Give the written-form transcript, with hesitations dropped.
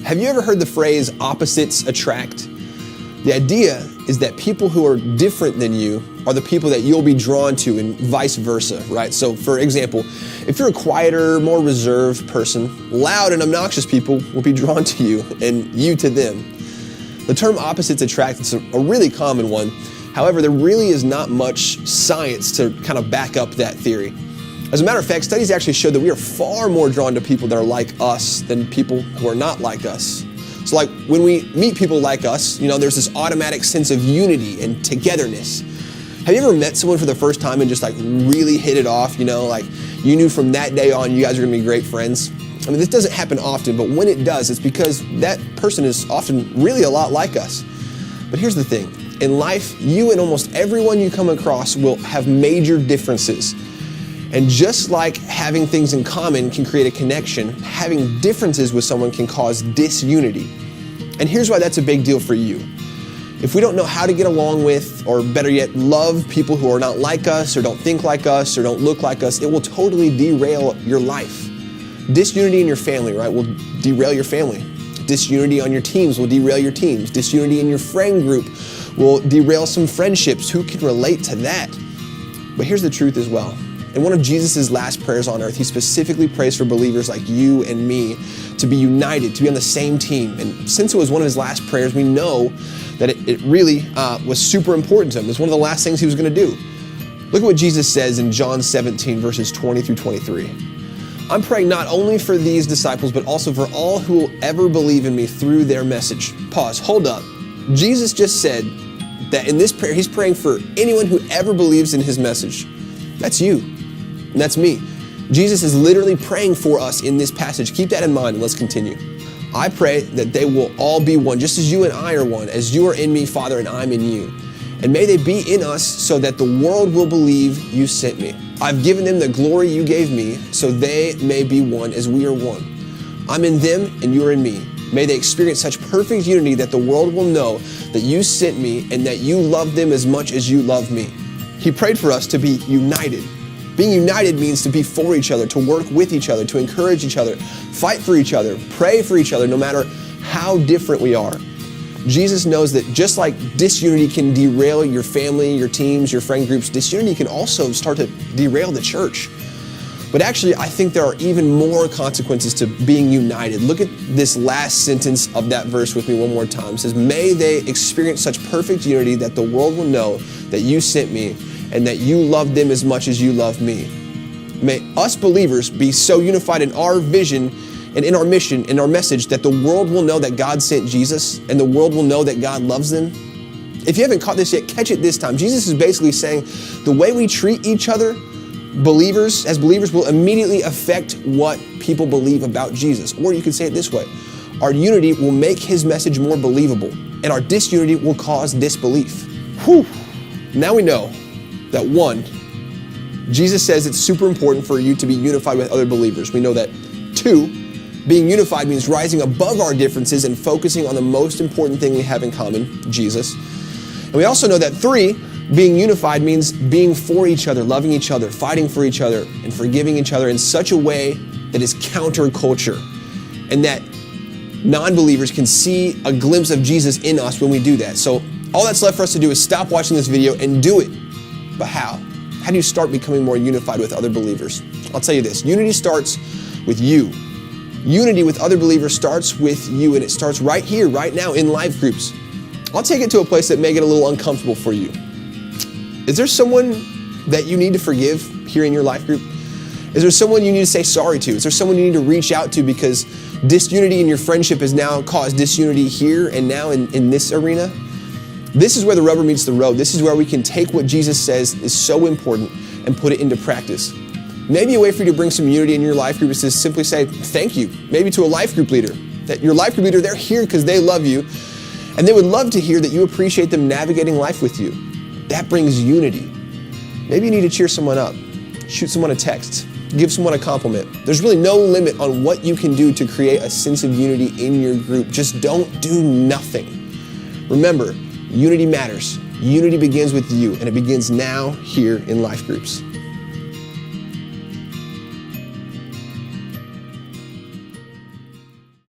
Have you ever heard the phrase opposites attract? The idea is that people who are different than you are the people that you'll be drawn to and vice versa, right? So for example, if you're a quieter, more reserved person, loud and obnoxious people will be drawn to you and you to them. The term opposites attract is a really common one. However, there really is not much science to kind of back up that theory. As a matter of fact, studies actually show that we are far more drawn to people that are like us than people who are not like us. So like when we meet people like us, there's this automatic sense of unity and togetherness. Have you ever met someone for the first time and just like really hit it off? Like you knew from that day on you guys are gonna be great friends? I mean, this doesn't happen often, but when it does, it's because that person is often really a lot like us. But here's the thing. In life, you and almost everyone you come across will have major differences. And just like having things in common can create a connection, having differences with someone can cause disunity. And here's why that's a big deal for you. If we don't know how to get along with, or better yet, love people who are not like us, or don't think like us, or don't look like us, it will totally derail your life. Disunity in your family, right, will derail your family. Disunity on your teams will derail your teams. Disunity in your friend group will derail some friendships. Who can relate to that? But here's the truth as well. In one of Jesus' last prayers on earth, he specifically prays for believers like you and me to be united, to be on the same team. And since it was one of his last prayers, we know that it really was super important to him. It was one of the last things he was going to do. Look at what Jesus says in John 17, verses 20 through 23. I'm praying not only for these disciples, but also for all who will ever believe in me through their message. Pause, hold up. Jesus just said that in this prayer, he's praying for anyone who ever believes in his message. That's you, and that's me. Jesus is literally praying for us in this passage. Keep that in mind, and let's continue. I pray that they will all be one, just as you and I are one, as you are in me, Father, and I'm in you. And may they be in us so that the world will believe you sent me. I've given them the glory you gave me, so they may be one as we are one. I'm in them and you are in me. May they experience such perfect unity that the world will know that you sent me and that you love them as much as you love me. He prayed for us to be united. Being united means to be for each other, to work with each other, to encourage each other, fight for each other, pray for each other, no matter how different we are. Jesus knows that just like disunity can derail your family, your teams, your friend groups, disunity can also start to derail the church. But actually, I think there are even more consequences to being united. Look at this last sentence of that verse with me one more time. It says, may they experience such perfect unity that the world will know that you sent me and that you love them as much as you love me. May us believers be so unified in our vision and in our mission, in our message, that the world will know that God sent Jesus and the world will know that God loves them. If you haven't caught this yet, catch it this time. Jesus is basically saying the way we treat each other, as believers, will immediately affect what people believe about Jesus. Or you could say it this way. Our unity will make his message more believable, and our disunity will cause disbelief. Whew. Now we know that one, Jesus says it's super important for you to be unified with other believers. We know that. Two, being unified means rising above our differences and focusing on the most important thing we have in common, Jesus. And we also know that three, being unified means being for each other, loving each other, fighting for each other, and forgiving each other in such a way that is counterculture, and that non-believers can see a glimpse of Jesus in us when we do that. So all that's left for us to do is stop watching this video and do it. But how? How do you start becoming more unified with other believers? I'll tell you this, unity starts with you. Unity with other believers starts with you, and it starts right here, right now in life groups. I'll take it to a place that may get a little uncomfortable for you. Is there someone that you need to forgive here in your life group? Is there someone you need to say sorry to? Is there someone you need to reach out to because disunity in your friendship has now caused disunity here and now in this arena? This is where the rubber meets the road. This is where we can take what Jesus says is so important and put it into practice. Maybe a way for you to bring some unity in your life group is to simply say thank you, maybe to a life group leader. That your life group leader, they're here because they love you, and they would love to hear that you appreciate them navigating life with you. That brings unity. Maybe you need to cheer someone up, shoot someone a text, give someone a compliment. There's really no limit on what you can do to create a sense of unity in your group. Just don't do nothing. Remember, unity matters. Unity begins with you, and it begins now here in life groups.